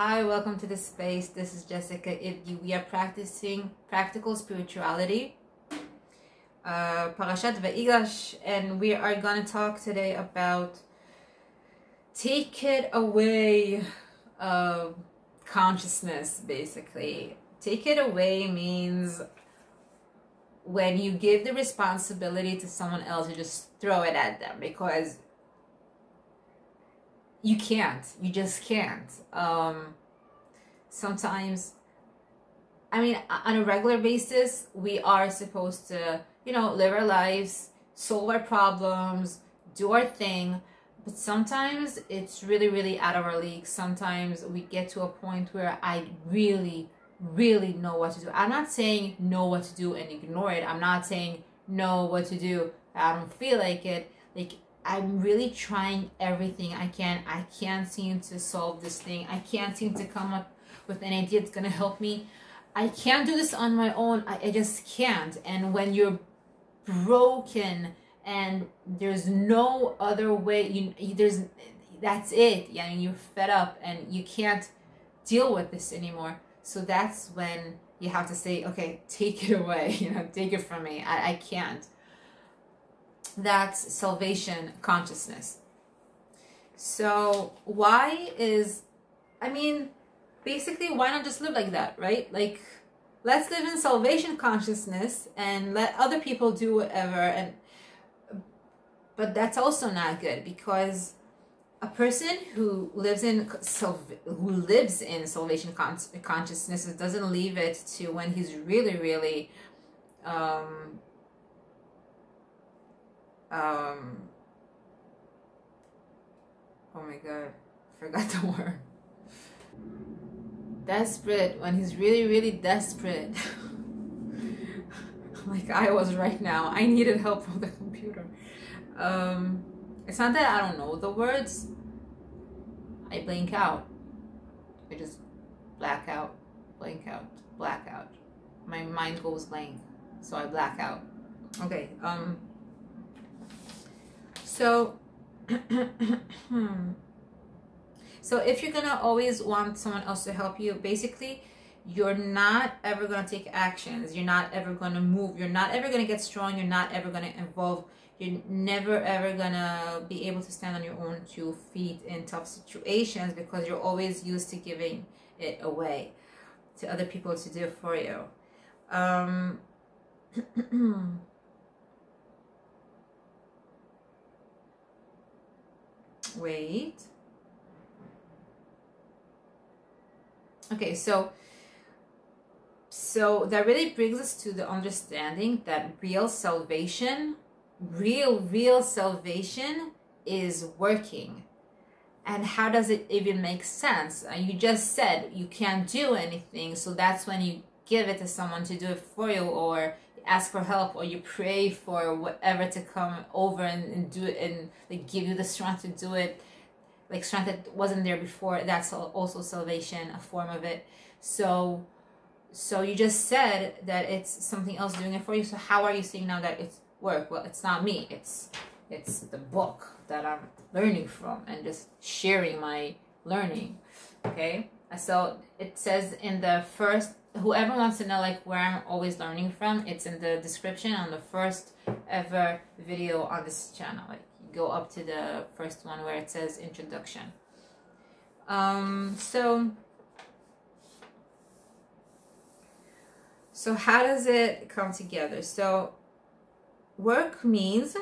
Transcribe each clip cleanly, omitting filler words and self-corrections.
Hi, welcome to this space. This is Jessica, Ivgy. We are practicing practical spirituality, Parashat Vaigash, and we are going to talk today about take it away consciousness, basically. Take it away means when you give the responsibility to someone else, you just throw it at them because you can't. You just can't. Sometimes, I mean, on a regular basis, we are supposed to, live our lives, solve our problems, do our thing. But sometimes it's really, really out of our league. Sometimes we get to a point where I really, really know what to do. I'm not saying know what to do and ignore it. I'm not saying know what to do. I don't feel like it. I'm really trying everything I can. I can't seem to solve this thing. I can't seem to come up with an idea that's going to help me. I can't do this on my own. I just can't. And when you're broken and there's no other way, that's it. Yeah, you're fed up and you can't deal with this anymore. So that's when you have to say, okay, take it away. Take it from me. I can't. That's salvation consciousness. So basically, why not just live like that, right? Let's live in salvation consciousness and let other people do whatever. But that's also not good, because a person who lives in salvation consciousness doesn't leave it to when he's really, really oh my god, forgot the word. Desperate, when he's really, really desperate. Like I was right now. I needed help from the computer. It's not that I don't know the words. I blank out. I just black out, blank out, black out. My mind goes blank, so I black out. Okay, So if you're gonna always want someone else to help you, basically, you're not ever gonna take actions. You're not ever gonna move. You're not ever gonna get strong. You're not ever gonna evolve. You're never ever gonna be able to stand on your own 2 feet in tough situations, because you're always used to giving it away to other people to do for you. Wait. Okay, so that really brings us to the understanding that real salvation is working. And how does it even make sense? You just said you can't do anything, so that's when you give it to someone to do it for you, or ask for help, or you pray for whatever to come over and do it, and give you the strength to do it, strength that wasn't there before. That's also salvation, a form of it. So you just said that it's something else doing it for you. So how are you saying now that it's work? Well, it's not me. It's the book that I'm learning from and just sharing my learning. Okay, so it says in the first, whoever wants to know where I'm always learning from, it's in the description on the first ever video on this channel. Go up to the first one where it says introduction. So how does it come together? So work means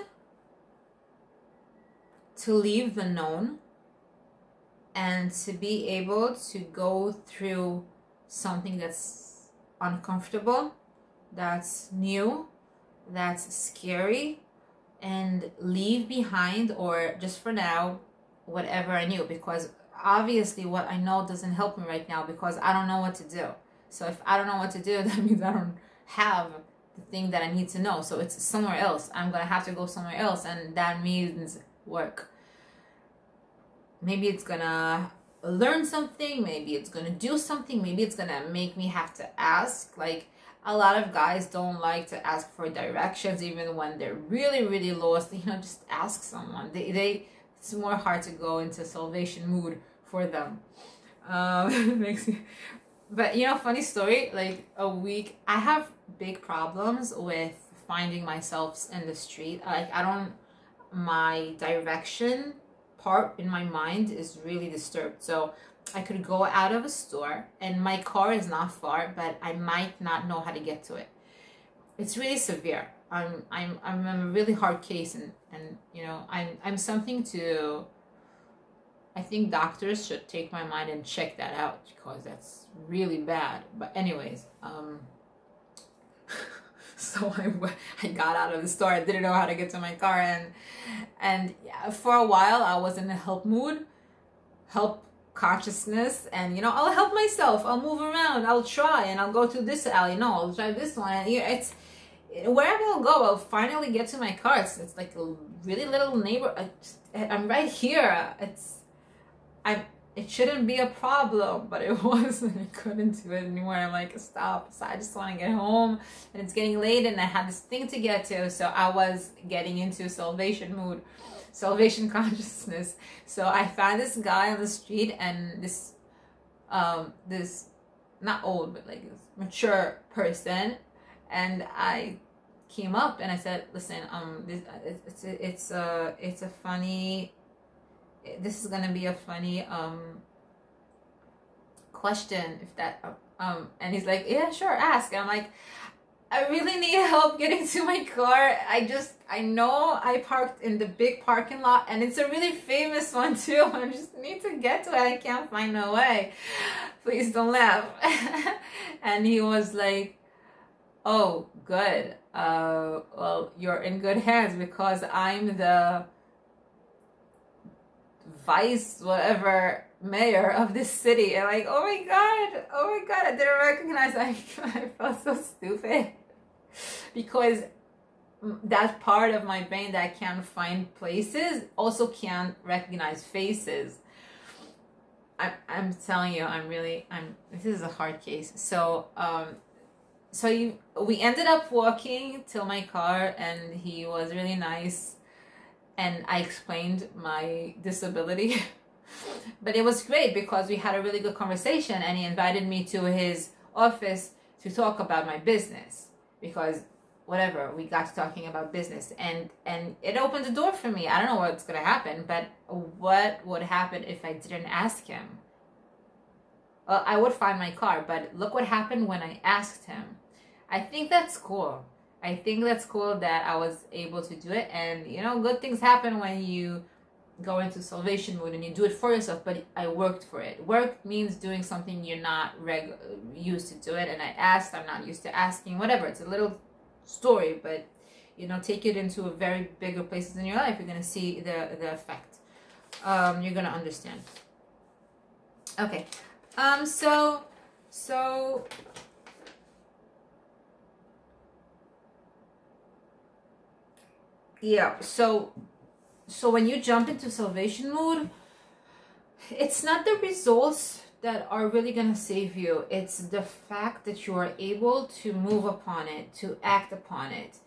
to leave the known and to be able to go through something that's uncomfortable, that's new, that's scary, and leave behind, or just for now, whatever I knew, because obviously what I know doesn't help me right now, because I don't know what to do. So if I don't know what to do, that means I don't have the thing that I need to know. So it's somewhere else. I'm gonna have to go somewhere else, and that means work. Maybe it's gonna learn something, maybe it's gonna do something, maybe it's gonna make me have to ask. A lot of guys don't like to ask for directions even when they're really, really lost. Just ask someone. It's more hard to go into salvation mood for them. It makes me, but you know, funny story, like a week, I have big problems with finding myself in the street. Like I don't, my direction part in my mind is really disturbed. So I could go out of a store and my car is not far, but I might not know how to get to it. It's really severe. I'm a really hard case, and you know, I'm something to, I think doctors should take my mind and check that out because that's really bad. But anyways, so I got out of the store. I didn't know how to get to my car, and yeah, for a while I was in a help mood, help consciousness, and you know, I'll help myself. I'll move around. I'll try, and I'll go to this alley. No, I'll try this one. And you know, it's wherever I'll go, I'll finally get to my car. It's like a really little neighbor. I'm right here. It shouldn't be a problem, but it was, and I couldn't do it anymore. I'm like, stop. So I just want to get home, and it's getting late, and I had this thing to get to. So I was getting into salvation mood, salvation consciousness. So I found this guy on the street, and this not old, but like this mature person, and I came up and I said, listen, it's a funny, this is gonna be a funny question, if that and he's like, yeah, sure, ask. And I'm like, I really need help getting to my car. I know I parked in the big parking lot, and it's a really famous one too. I just need to get to it. I can't find my way. Please don't laugh. And he was like, oh, good. Well, you're in good hands because I'm the vice whatever mayor of this city. And like, oh my god, I didn't recognize. I felt so stupid because that part of my brain that can't find places also can't recognize faces. I'm telling you, this is a hard case. So we ended up walking till my car, and he was really nice, and I explained my disability. But it was great because we had a really good conversation, and he invited me to his office to talk about my business, because whatever, we got to talking about business, and it opened the door for me. I don't know what's going to happen, but what would happen if I didn't ask him? Well, I would find my car, but look what happened when I asked him. I think that's cool. I think that's cool that I was able to do it. And, you know, good things happen when you go into salvation mode and you do it for yourself, but I worked for it. Work means doing something you're not used to do it. And I asked, I'm not used to asking, whatever. It's a little story, but, you know, take it into a very bigger places in your life. You're going to see the effect. You're going to understand. Okay. Yeah, so when you jump into salvation mode, it's not the results that are really going to save you. It's the fact that you are able to move upon it, to act upon it.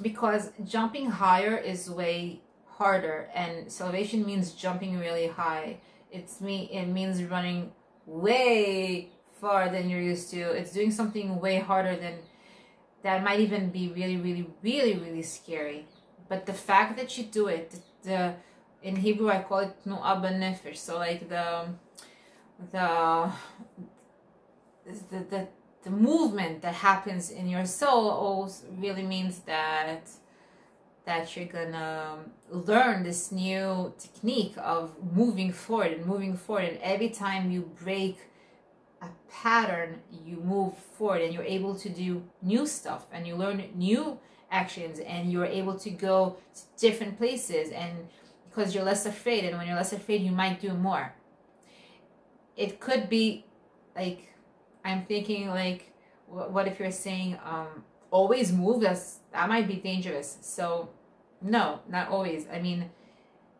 Because jumping higher is way harder, and salvation means jumping really high. It means running way far than you're used to. It's doing something way harder than that, might even be really, really, really, really scary. But the fact that you do it, in Hebrew I call it tnu'a b'nefesh. So like the movement that happens in your soul also really means that you're gonna learn this new technique of moving forward. And every time you break a pattern, you move forward, and you're able to do new stuff, and you learn new actions, and you're able to go to different places, and because you're less afraid, and when you're less afraid, you might do more. It could be like, I'm thinking like, what if you're saying always move? That might be dangerous. So no, not always. I mean,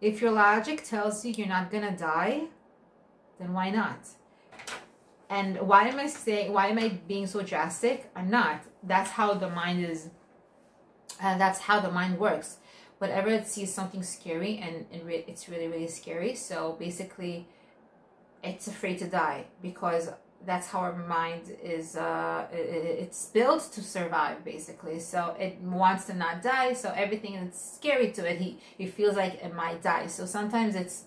if your logic tells you you're not gonna die, then why not? And why am I being so drastic? I'm not. That's how the mind is. That's how the mind works. Whatever it sees something scary, and it's really, really scary. So basically, it's afraid to die, because that's how our mind is, it's built to survive, basically. So it wants to not die, so everything that's scary to it, he feels like it might die. So sometimes it's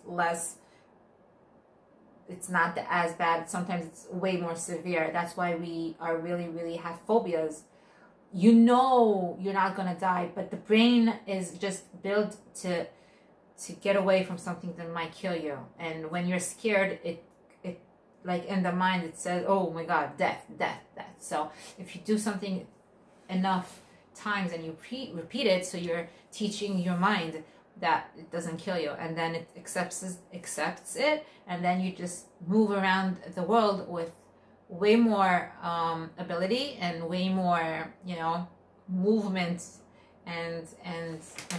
not as bad, sometimes it's way more severe. That's why we are really have phobias. You know you're not gonna die, but the brain is just built to get away from something that might kill you. And when you're scared, it like in the mind it says, oh my god, death. So if you do something enough times and you repeat it, so you're teaching your mind that it doesn't kill you, and then it accepts it, and then you just move around the world with way more ability and way more, you know, movement and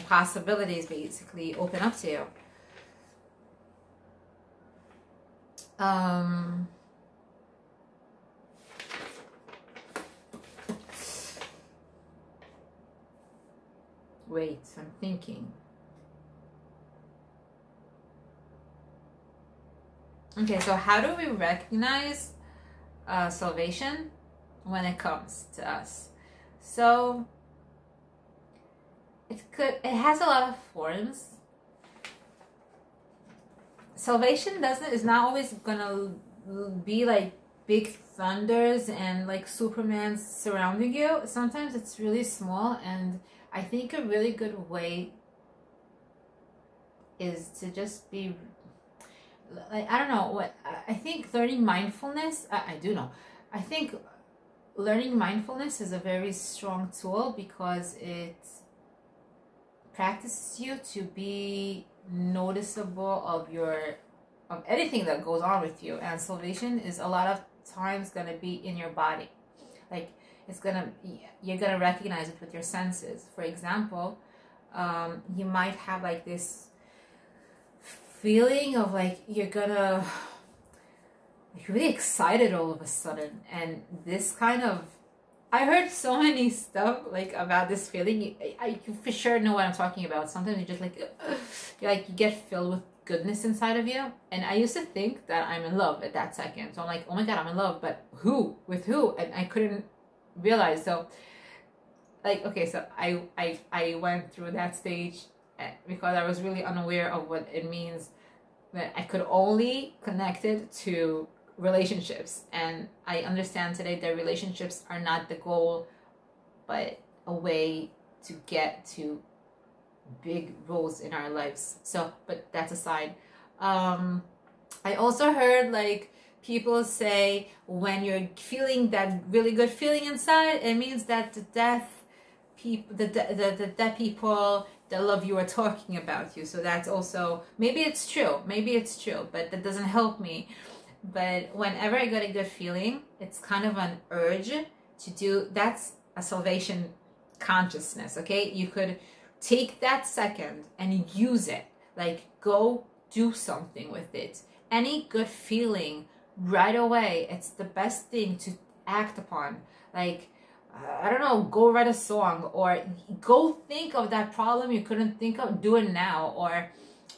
possibilities basically open up to you. Wait, I'm thinking. Okay, so how do we recognize salvation when it comes to us? So it has a lot of forms. Salvation is not always gonna be like big thunders and like Superman surrounding you. Sometimes it's really small, and I think a really good way is to just be like, I don't know what, I think learning mindfulness, I do know, I think learning mindfulness is a very strong tool, because it practices you to be noticeable of anything that goes on with you. And salvation is a lot of times gonna be in your body, like you're gonna recognize it with your senses. For example, you might have like this feeling of like you're gonna like really excited all of a sudden, and this kind of, I heard so many stuff like about this feeling. You for sure know what I'm talking about. Sometimes you just like you get filled with goodness inside of you. And I used to think that I'm in love at that second. So I'm like, oh my god, I'm in love, but who? With who? And I couldn't realize. So like, okay, so I went through that stage because I was really unaware of what it means, that I could only connect it to relationships. And I understand today that relationships are not the goal, but a way to get to big roles in our lives. So, but that's aside. I also heard like people say when you're feeling that really good feeling inside, it means that the dead people that love you are talking about you. So that's also, maybe it's true, but that doesn't help me. But whenever I get a good feeling, it's kind of an urge to do, that's a salvation consciousness. Okay, you could take that second and use it, like go do something with it. Any good feeling right away, it's the best thing to act upon. Like I don't know, go write a song, or go think of that problem you couldn't think of, do it now.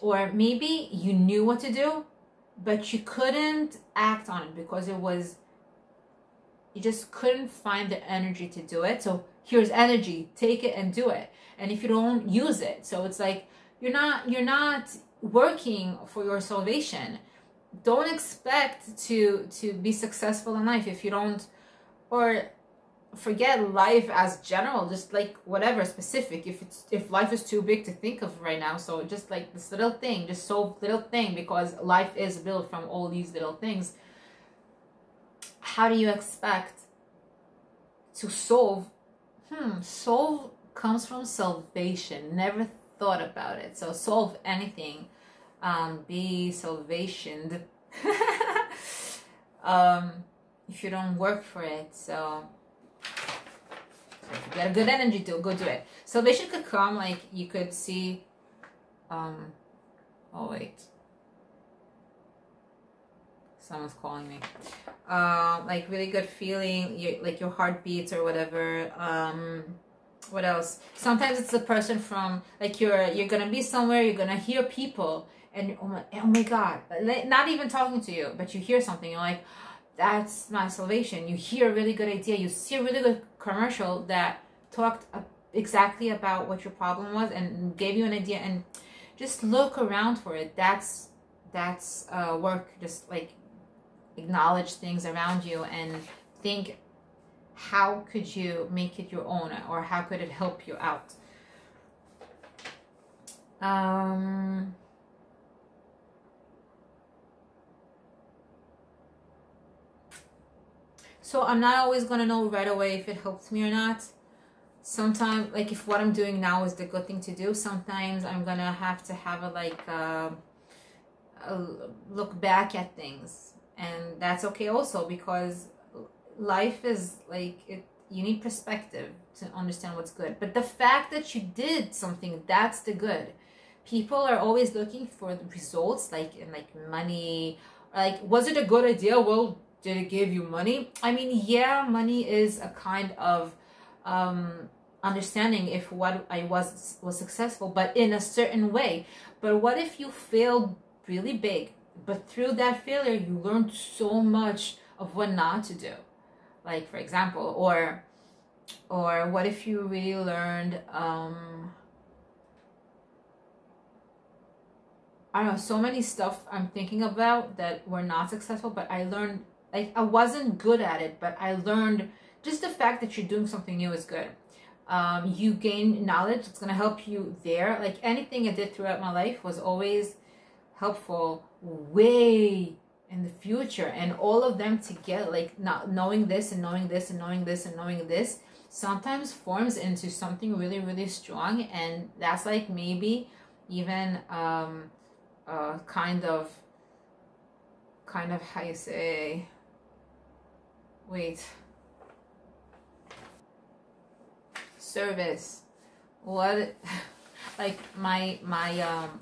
Or maybe you knew what to do, but you couldn't act on it because you just couldn't find the energy to do it. So here's energy, take it and do it. And if you don't use it, so it's like you're not working for your salvation. Don't expect to be successful in life if you don't, or forget life as general, just like whatever specific, if life is too big to think of right now, so just like this little thing, just solve little thing, because life is built from all these little things. How do you expect to solve? Solve comes from salvation. Never thought about it. So solve anything, be salvationed if you don't work for it. So if you get a good energy to go do it. Salvation could come, like you could see, oh wait, someone's calling me. Like really good feeling, like your heart beats or whatever. What else? Sometimes it's a person from, like you're gonna be somewhere, you're gonna hear people, and oh my God, not even talking to you, but you hear something, you're like, that's my salvation. You hear a really good idea, you see a really good commercial that talked exactly about what your problem was and gave you an idea, and just look around for it. That's work. Just like acknowledge things around you and think, how could you make it your own, or how could it help you out? So I'm not always gonna know right away if it helps me or not. Sometimes, like if what I'm doing now is the good thing to do, sometimes I'm gonna have to have a look back at things, and that's okay also, because life is like it. You need perspective to understand what's good. But the fact that you did something, that's the good. People are always looking for the results, like in like money, like was it a good idea? Well, did it give you money? I mean, yeah, money is a kind of understanding if what I was successful, but in a certain way. But what if you failed really big, but through that failure you learned so much of what not to do? Like, for example, or what if you really learned I don't know, so many stuff I'm thinking about that were not successful, but I learned, like, I wasn't good at it, but I learned. Just the fact that you're doing something new is good. You gain knowledge, it's going to help you there. Like anything I did throughout my life was always helpful way in the future, and all of them together, like not knowing this and knowing this and knowing this and knowing this, sometimes forms into something really, really strong. And that's like maybe even kind of how you say, service. What like my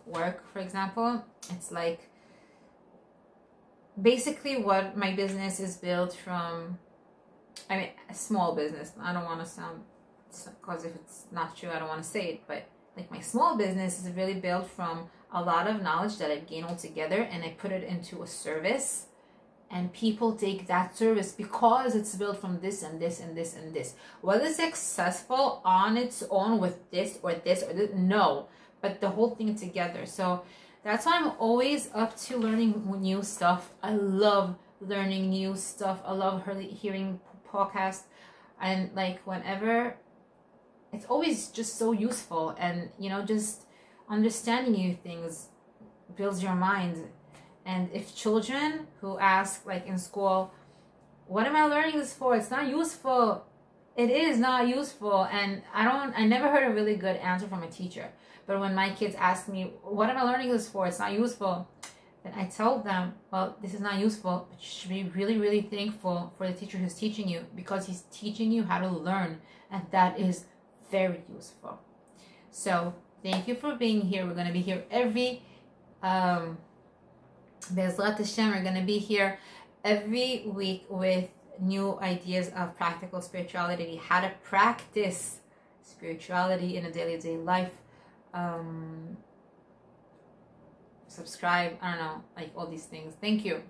work, for example, it's like basically what my business is built from. I mean, a small business, I don't want to sound, because if it's not true I don't want to say it, but like my small business is really built from a lot of knowledge that I've gained all together, and I put it into a service, and people take that service because it's built from this and this and this and this. Whether it's successful on its own with this or this or this, no, but the whole thing together. So that's why I'm always up to learning new stuff. I love learning new stuff. I love hearing podcasts, and like whenever, it's always just so useful. And you know, just understanding new things builds your mind. And if children who ask, like in school, what am I learning this for? It's not useful. It is not useful. And I never heard a really good answer from a teacher. But when my kids ask me, what am I learning this for? It's not useful. Then I tell them, well, this is not useful, but you should be really, really thankful for the teacher who's teaching you, because he's teaching you how to learn. And that is very useful. So thank you for being here. We're going to be here every Bezrat Hashem, we're going to be here every week with new ideas of practical spirituality, how to practice spirituality in a daily life. Subscribe, I don't know, like all these things. Thank you.